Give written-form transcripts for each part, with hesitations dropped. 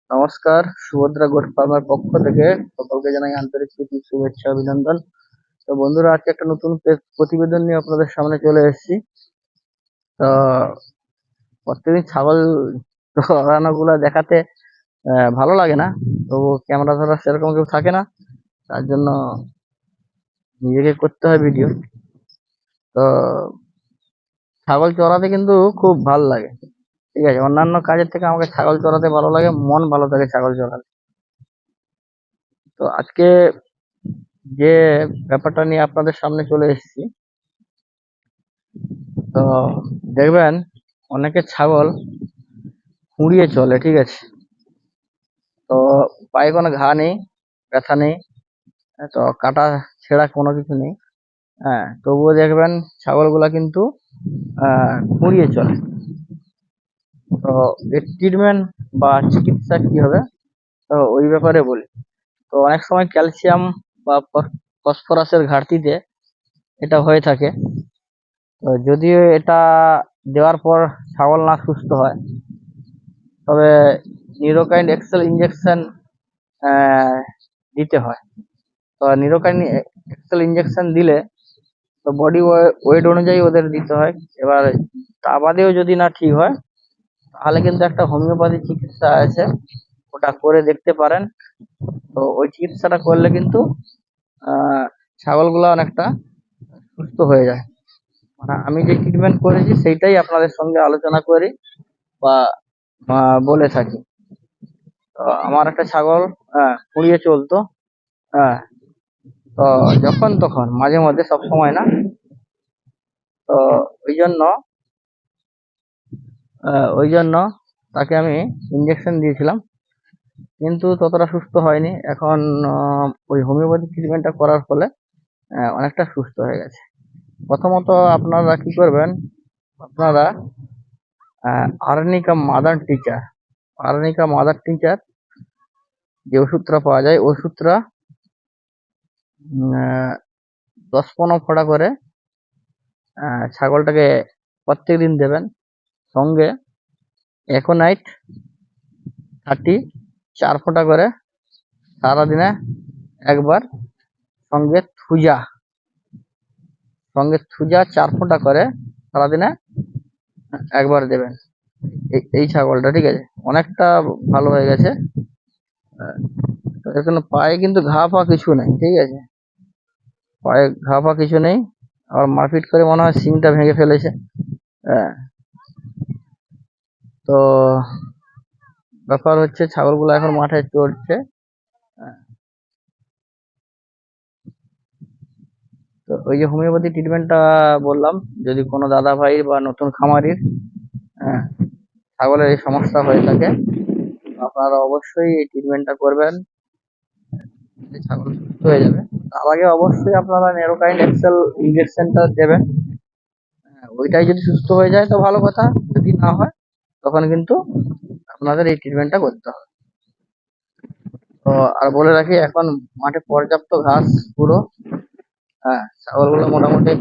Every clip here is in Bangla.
নমস্কার, সুভদ্রা গোট ফার্মার পক্ষ থেকে সকলকে জানাই আন্তরিক প্রীতি শুভেচ্ছা অভিনন্দন। তো বন্ধুরা, আজকে একটা নতুন প্রতিবেদন নিয়ে আপনাদের সামনে চলে এসেছি। তো প্রত্যেকদিন ছাগল চড়ানো গুলা দেখাতে ভালো লাগে না, তবু ক্যামেরা ধরা সেরকম কেউ থাকে না, তার জন্য নিজেকে করতে হয় ভিডিও। তো ছাগল চড়াতে কিন্তু খুব ভালো লাগে, ঠিক আছে। অন্যান্য কাজের থেকে আমাকে ছাগল চড়াতে ভালো লাগে, মন ভালো থাকে ছাগল চড়াতে। তো আজকে যে ব্যাপারটা নিয়ে আপনাদের সামনে চলে এসেছি, তো দেখবেন অনেকে ছাগল খুঁড়িয়ে চলে, ঠিক আছে। তো পায়ে কোনো ঘা নেই, ব্যথা নেই, তো কাটা ছেঁড়া কোনো কিছু নেই, হ্যাঁ, তবুও দেখবেন ছাগলগুলা কিন্তু খুঁড়িয়ে চলে। তো এর ট্রিটমেন্ট বা চিকিৎসা কি হবে, তো ওই ব্যাপারে বলি। তো অনেক সময় ক্যালসিয়াম বা ফসফরাসের ঘাটতিতে এটা হয়ে থাকে। তো যদিও এটা দেওয়ার পর ছাগল না সুস্থ হয়, তবে নিউরোকাইন এক্সেল ইঞ্জেকশন দিতে হয়। তো নিউরোকাইন এক্সেল ইঞ্জেকশন দিলে তো বডি ওয়েট অনুযায়ী ওদের দিতে হয়। এবার তা বাদেও যদি না ঠিক হয়, তাহলে কিন্তু একটা হোমিওপ্যাথি চিকিৎসা আছে, ওটা করে দেখতে পারেন। তো ওই চিকিৎসাটা করলে কিন্তু ছাগলগুলো অনেকটা সুস্থ হয়ে যায়। মানে আমি যে ট্রিটমেন্ট করেছি সেইটাই আপনাদের সঙ্গে আলোচনা করি বা বলে থাকি। তো আমার একটা ছাগল খুঁড়িয়ে চলতো, হ্যাঁ। তো যখন তখন, মাঝে মধ্যে, সব সময় না। তো ওই জন্য তাকে আমি ইঞ্জেকশন দিয়েছিলাম, কিন্তু ততটা সুস্থ হয়নি। এখন ওই হোমিওপ্যাথি ট্রিটমেন্টটা করার ফলে অনেকটা সুস্থ হয়ে গেছে। প্রথমত আপনারা কি করবেন, আপনারা আর্নিকা মাদার টিচার যে ওষুধটা পাওয়া যায়, ওষুধটা 10-15 ফোঁটা করে ছাগলটাকে প্রত্যেকদিন দেবেন। সঙ্গে একোনাইট 4 ফোঁটা করে সারাদিনে একবার, সঙ্গে থুজা 4 ফোঁটা করে সারাদিনে একবার দেবেন। এই ছাগলটা, ঠিক আছে, অনেকটা ভালো হয়ে গেছে। এর কোনো পায়ে কিন্তু ঘা পা কিছু নেই, ঠিক আছে, পায়ে ঘা পা কিছু নেই। আর মারপিট করে মনে হয় শিংটা ভেঙে ফেলেছে। হ্যাঁ। তো ব্যাপার হচ্ছে ছাগলগুলো এখন মাঠে চড়ছে। তো ওই যে হোমিওপ্যাথি ট্রিটমেন্টটা বললাম, যদি কোনো দাদা ভাই বা নতুন খামারির ছাগলের এই সমস্যা হয়ে থাকে, আপনারা অবশ্যই এই ট্রিটমেন্টটা করবেন, ছাগল সুস্থ হয়ে যাবে। তার আগে অবশ্যই আপনারা নেরোকাইন এক্সেল ইনজেকশনটা দেবেন। ওইটাই যদি সুস্থ হয়ে যায় তো ভালো কথা, যদি না হয় তখন কিন্তু আপনাদের এই ট্রিটমেন্টটা করতে হবে। তো আর বলে রাখি, এখন মাঠে পর্যাপ্ত ঘাস পুরো, ছাগলগুলো মোটামুটি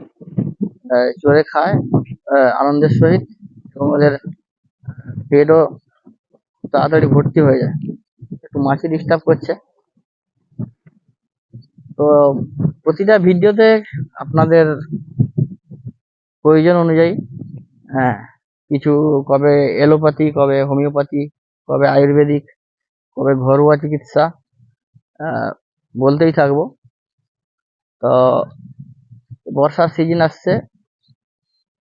চড়ে খায় আনন্দের সহিত, এবং ওদের পেটও তাড়াতাড়ি ভর্তি হয়ে যায়। একটু মাছি ডিস্টার্ব করছে। তো প্রতিটা ভিডিওতে আপনাদের প্রয়োজন অনুযায়ী, হ্যাঁ, কিছু কবে এলোপ্যাথি, কবে হোমিওপ্যাথি, কবে আয়ুর্বেদিক, কবে ঘরোয়া চিকিৎসা বলতেই থাকবো। তো বর্ষার সিজন আসছে,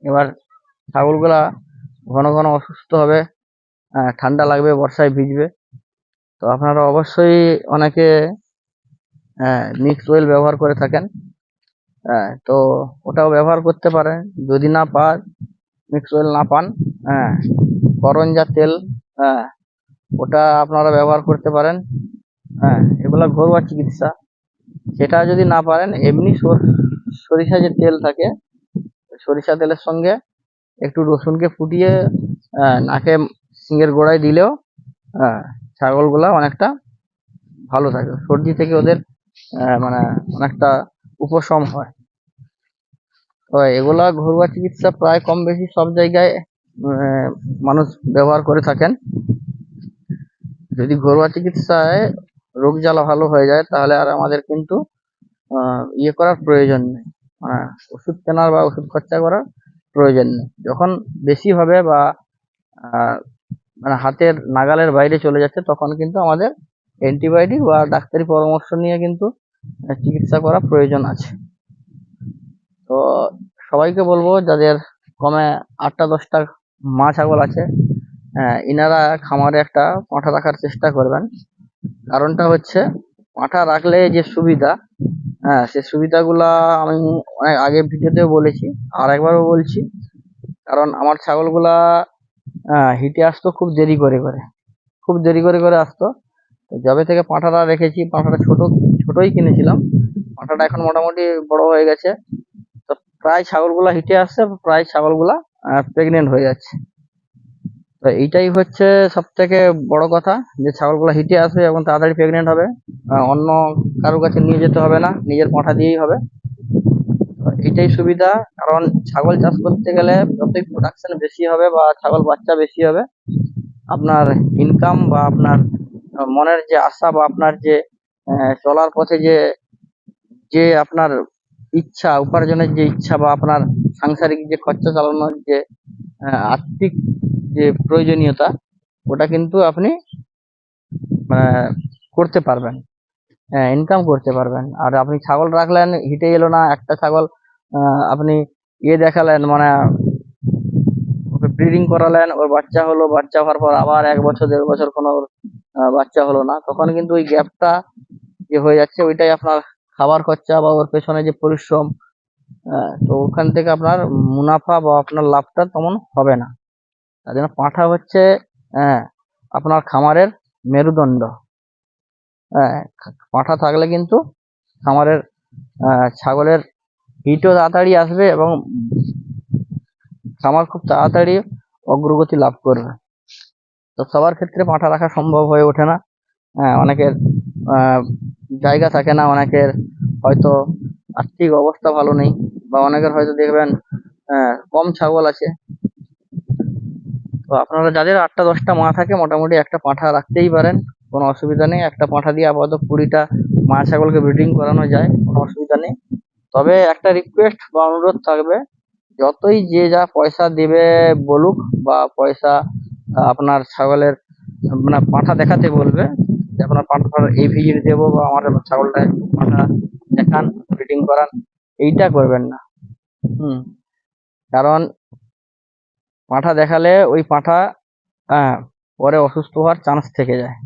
এবার ছাগলগুলা ঘন ঘন অসুস্থ হবে, ঠান্ডা লাগবে, বর্ষায় ভিজবে। তো আপনারা অবশ্যই অনেকে মিক্স ওয়েল ব্যবহার করে থাকেন, তো ওটাও ব্যবহার করতে পারেন। যদি না মিক্স ওয়েল না পান, করঞ্জা তেল, ওটা আপনারা ব্যবহার করতে পারেন। এগুলা ঘরোয়া চিকিৎসা। সেটা যদি না পারেন, এমনি সরিষা যে তেল থাকে, সরিষা তেলের সঙ্গে একটু রসুনকে ফুটিয়ে নাকে শিঙের গোড়ায় দিলেও ছাগলগুলা অনেকটা ভালো থাকে, সর্দি থেকে ওদের মানে অনেকটা উপশম হয়। তো এগুলা ঘরোয়া চিকিৎসা প্রায় কম বেশি সব জায়গায় মানুষ ব্যবহার করে থাকেন। যদি ঘরোয়া চিকিৎসায় রোগ জ্বালা ভালো হয়ে যায় তাহলে আর আমাদের কিন্তু ইয়ে করার প্রয়োজন নেই, মানে ওষুধ কেনার বা ওষুধ খরচা করার প্রয়োজন নেই। যখন বেশি হবে বা আহ, মানে হাতের নাগালের বাইরে চলে যাচ্ছে তখন কিন্তু আমাদের অ্যান্টিবায়োটিক বা ডাক্তারি পরামর্শ নিয়ে কিন্তু চিকিৎসা করা প্রয়োজন আছে। তো সবাইকে বলবো যাদের কমে 8টা 10টা মা ছাগল আছে, ইনারা খামারে একটা পাঁঠা রাখার চেষ্টা করবেন। কারণটা হচ্ছে পাঁঠা রাখলে যে সুবিধা, সে সুবিধাগুলা আমি অনেক আগে ভিডিওতেও বলেছি, আর একবারও বলছি। কারণ আমার ছাগলগুলা হিটে আসতো খুব দেরি করে করে, খুব দেরি করে করে আসতো। তো যবে থেকে পাঁঠাটা রেখেছি, পাঁঠাটা ছোটই কিনেছিলাম, পাঁঠাটা এখন মোটামুটি বড় হয়ে গেছে। তো প্রায় ছাগলগুলা হিটে আসছে, প্রায় ছাগলগুলা প্রেগনেন্ট হয়ে যাচ্ছে। তো এইটাই হচ্ছে সব থেকে বড় কথা, যে ছাগলগুলো হিটে আসবে এবং তাড়াতাড়ি প্রেগনেন্ট হবে। অন্য কারো কাছে নিয়ে যেতে হবে না, নিজের পাঁঠা দিয়েই হবে। তো এটাই সুবিধা। কারণ ছাগল চাষ করতে গেলে যতই প্রোডাকশন বেশি হবে বা ছাগল বাচ্চা বেশি হবে, আপনার ইনকাম বা আপনার মনের যে আশা বা আপনার যে চলার পথে যে যে আপনার ইচ্ছা, উপার্জনের যে ইচ্ছা বা আপনার সাংসারিক যে খরচা চালানোর যে আর্থিক যে প্রয়োজনীয়তা, ওটা কিন্তু আপনি আহ, করতে পারবেন, ইনকাম করতে পারবেন। আর আপনি ছাগল রাখলেন, হিটে এলো না, একটা ছাগল আপনি ইয়ে দেখালেন, মানে ওকে ব্রিডিং করালেন, ওর বাচ্চা হলো, বাচ্চা হওয়ার পর আবার 1 বছর 1.5 বছর কোনো ওর বাচ্চা হলো না, তখন কিন্তু ওই গ্যাপটা যে হয়ে যাচ্ছে ওইটাই আপনার খাবার খরচা বা ওর পেছনে যে পরিশ্রম, তো ওখান থেকে আপনার মুনাফা বা আপনার লাভটা তেমন হবে না। তার জন্য পাঁঠা হচ্ছে আহ, আপনার খামারের মেরুদণ্ড। পাঁঠা থাকলে কিন্তু খামারের ছাগলের হিটও তাড়াতাড়ি আসবে এবং খামার খুব তাড়াতাড়ি অগ্রগতি লাভ করবে। তো সবার ক্ষেত্রে পাঁঠা রাখা সম্ভব হয়ে ওঠে না। অনেকের জায়গা থাকে না, অনেকের হয়তো আর্থিক অবস্থা ভালো নেই, বা অনেকের হয়তো দেখবেন কম ছাগল আছে। তো আপনারা যাদের 8টা 10টা মা থাকে, মোটামুটি একটা পাঁঠা রাখতেই পারেন, কোনো অসুবিধা নেই। একটা পাঁঠা দিয়ে আপাতত 20টা মা ছাগলকে ব্রিডিং করানো যায়, কোনো অসুবিধা নেই। তবে একটা রিকোয়েস্ট বা অনুরোধ থাকবে, যতই যে যা পয়সা দেবে বলুক বা পয়সা আপনার ছাগলের মানে পাঁঠা দেখাতে বলবে, যে আপনার পাঁঠার এই ভিজিট দেবো বা আমার ছাগলটা একটু পাঁঠা দেখান, ব্রিডিং করান, এইটা করবেন না। হুম। কারণ পাঁঠা দেখালে ওই পাঁঠা পরে অসুস্থ হওয়ার চান্স থেকে যায়।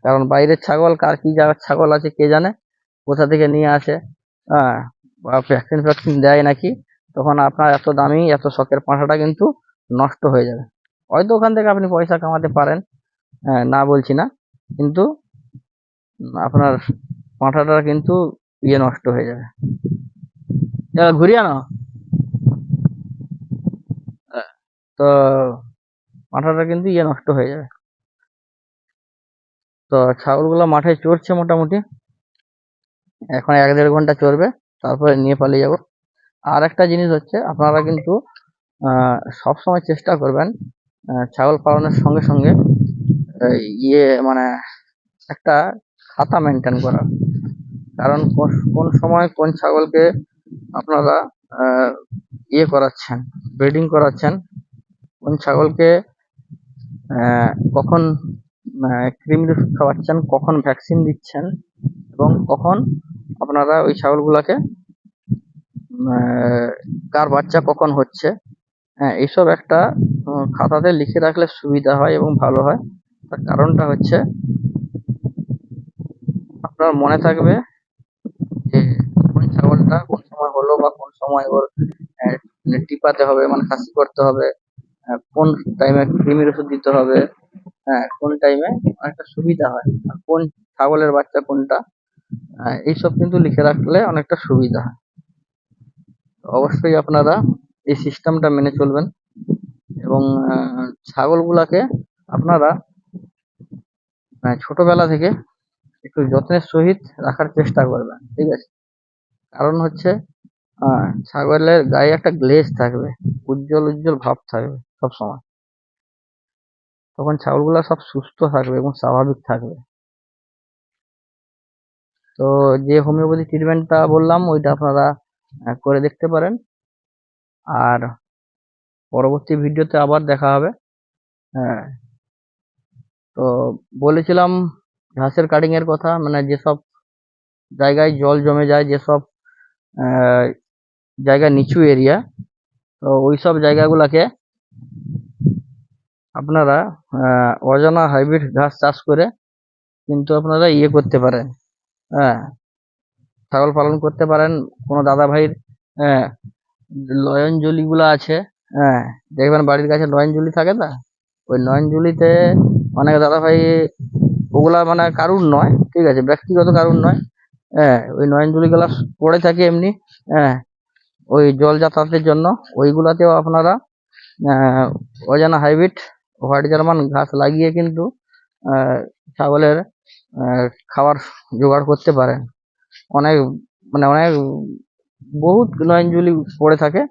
কারণ বাইরের ছাগল, কার কি জায়গার ছাগল আছে কে জানে, কোথা থেকে নিয়ে আসে, বা ভ্যাকসিন ফ্যাকসিন দেয় নাকি, তখন আপনার এত দামি এত শখের পাঁঠাটা কিন্তু নষ্ট হয়ে যাবে। হয়তো ওখান থেকে আপনি পয়সা কামাতে পারেন, না বলছি না, কিন্তু আপনার পাঁঠাটা কিন্তু ইয়ে নষ্ট হয়ে যাবে। ঘুরিয়ে আনো। তো পাঁঠাটা কিন্তু ইয়ে নষ্ট হয়ে যাবে। তো ছাগলগুলো মাঠে চড়ছে মোটামুটি, এখন 1-1.5 ঘন্টা চড়বে, তারপরে নিয়ে পালিয়ে যাব। আর একটা জিনিস হচ্ছে, আপনারা কিন্তু সবসময় চেষ্টা করবেন ছাগল পালনের সঙ্গে সঙ্গে ইয়ে মানে একটা খাতা মেনটেন করার। কারণ কোন সময় কোন ছাগলকে আপনারা ইয়ে করাচ্ছেন, ব্রিডিং করাচ্ছেন, কোন ছাগলকে কখন কৃমির ওষুধ খাওয়াচ্ছেন, কখন ভ্যাকসিন দিচ্ছেন, এবং কখন আপনারা ওই ছাগলগুলোকে কার বাচ্চা কখন হচ্ছে, এইসব একটা খাতাতে লিখে রাখলে সুবিধা হয় এবং ভালো হয়। তার কারণটা হচ্ছে আপনার মনে থাকবে যে কোন ছাগলটা কোন সময় হলো বা কোন সময় ওর টিপাতে হবে, মানে খাসি করতে হবে, কোন টাইমে কৃমির ওষুধ দিতে হবে, কোন টাইমে অনেকটা সুবিধা হয়, আর কোন ছাগলের বাচ্চা কোনটা, এইসব কিন্তু লিখে রাখলে অনেকটা সুবিধা হয়। অবশ্যই আপনারা এই সিস্টেমটা মেনে চলবেন এবং ছাগলগুলাকে আপনারা ছোটবেলা থেকে একটু যত্নের সহিত রাখার চেষ্টা করবেন, ঠিক আছে? কারণ হচ্ছে ছাগলের গায়ে একটা গ্লেজ থাকবে, উজ্জ্বল উজ্জ্বল ভাব থাকবে সব সময়। তখন ছাগলগুলো সব সুস্থ থাকবে এবং স্বাভাবিক থাকবে। তো যে হোমিওপ্যাথি ট্রিটমেন্টটা বললাম ওইটা আপনারা করে দেখতে পারেন। আর পরবর্তী ভিডিওতে আবার দেখা হবে। হ্যাঁ, তো বলেছিলাম ঘাসের কাটিং এর কথা, মানে যেসব জায়গায় জল জমে যায়, যেসব জায়গা নিচু এরিয়া, তো ওইসব জায়গাগুলোকে আপনারা অজানা হাইব্রিড ঘাস চাষ করে কিন্তু আপনারা করতে পারেন। হ্যাঁ, ছাগল পালন করতে পারেন। কোনো দাদা ভাইয়ের নয়নজলি গুলা আছে, হ্যাঁ, দেখবেন বাড়ির কাছে নয়নজলি থাকে না, ওই নয়নজলিতে অনেক দাদা ভাই, ওগুলা মানে কারুর নয়, ঠিক আছে, ব্যক্তিগত কারুর নয়, হ্যাঁ, ওই নয়নজলি গুলা পড়ে থাকে এমনি, হ্যাঁ, ওই জল যাতায়াতের জন্য, ওইগুলাতেও আপনারা অজানা হাইব্রিড হোয়াইট জার্মান ঘাস লাগিয়ে কিন্তু ছাগলের খাবার জোগাড় করতে পারেন। অনেক মানে অনেক বহুত নয়নজলি পড়ে থাকে,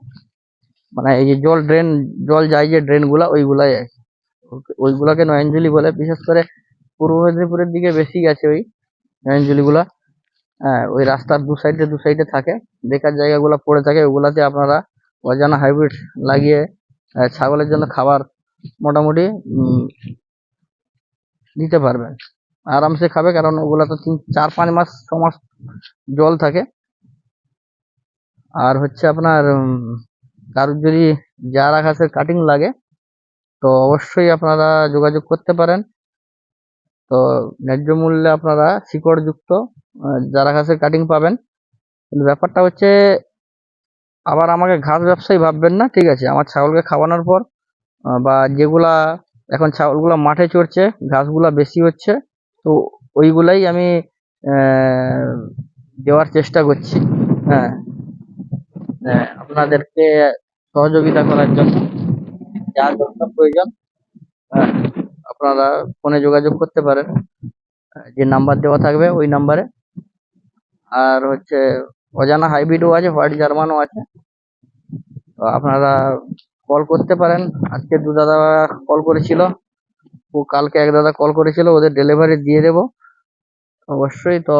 মানে এই যে জল যায় যে ড্রেন গুলা, ওইগুলাই ওইগুলাকে নয়নজলি বলে। বিশেষ করে পূর্ব মেদিনীপুরের দিকে বেশি গেছে ওই নয়নজলি গুলা। ওই রাস্তার দু সাইডে থাকে, বেকার জায়গাগুলো পড়ে থাকে, ওগুলাতে আপনারা অজানা হাইব্রিড লাগিয়ে ছাগলের জন্য খাবার মোটামুটি দিতে পারবেন, আরামসে খাবে, কারণ ওগুলা তো 4-5 মাস 6 মাস জল থাকে। আর হচ্ছে আপনার কারোর যদি জারা ঘাসের কাটিং লাগে তো অবশ্যই আপনারা যোগাযোগ করতে পারেন। তো ন্যায্য মূল্যে আপনারা শিকড়যুক্ত জারা ঘাসের কাটিং পাবেন। কিন্তু ব্যাপারটা হচ্ছে, আবার আমাকে ঘাস ব্যবসায়ী ভাববেন না, ঠিক আছে। আমার ছাগলকে খাওয়ানোর পর বা যেগুলা এখন ছাগলগুলা মাঠে চড়ছে, ঘাসগুলা বেশি হচ্ছে, তো ওইগুলাই আমি দেওয়ার চেষ্টা করছি। হ্যাঁ, আপনাদেরকে সহযোগিতা করার জন্য যা যতটা প্রয়োজন আপনারা ফোনে যোগাযোগ করতে পারেন, যে নাম্বার দেওয়া থাকবে ওই নাম্বারে। আর হচ্ছে অজানা হাইব্রিডও আছে, হোয়াইট জার্মানও আছে, তো আপনারা কল করতে পারেন। আজকে 2 দাদা কল করেছিল, ও কালকে 1 দাদা কল করেছিল, ওদের ডেলিভারি দিয়ে দেব অবশ্যই। তো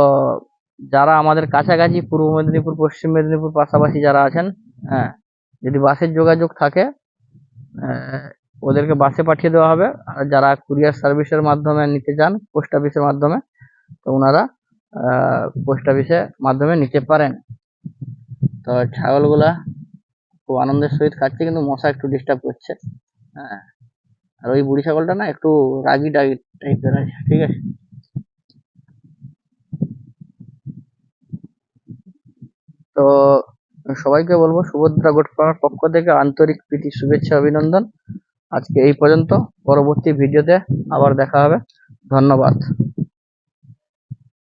যারা আমাদের কাছাকাছি পূর্ব মেদিনীপুর, পশ্চিম মেদিনীপুর পাশাপাশি যারা আছেন, হ্যাঁ, যদি বাসের যোগাযোগ থাকে ওদেরকে বাসে পাঠিয়ে দেওয়া হবে। আর যারা কুরিয়ার সার্ভিসের মাধ্যমে নিতে চান, পোস্ট অফিসের মাধ্যমে, তো ওনারা পোস্ট অফিসের মাধ্যমে নিতে পারেন। তো ছাগলগুলা খুব আনন্দের সহিত খাচ্ছে, কিন্তু মশা একটু ডিস্টার্ব করছে। হ্যাঁ, আর ওই বুড়ি ছাগলটা না একটু রাগি টাইপের আছে, ঠিক আছে। তো সবাইকে বলবো, সুভদ্রা গোট ফার্মের পক্ষ থেকে আন্তরিক প্রীতি, শুভেচ্ছা, অভিনন্দন। আজকে এই পর্যন্ত, পরবর্তী ভিডিওতে আবার দেখা হবে। ধন্যবাদ।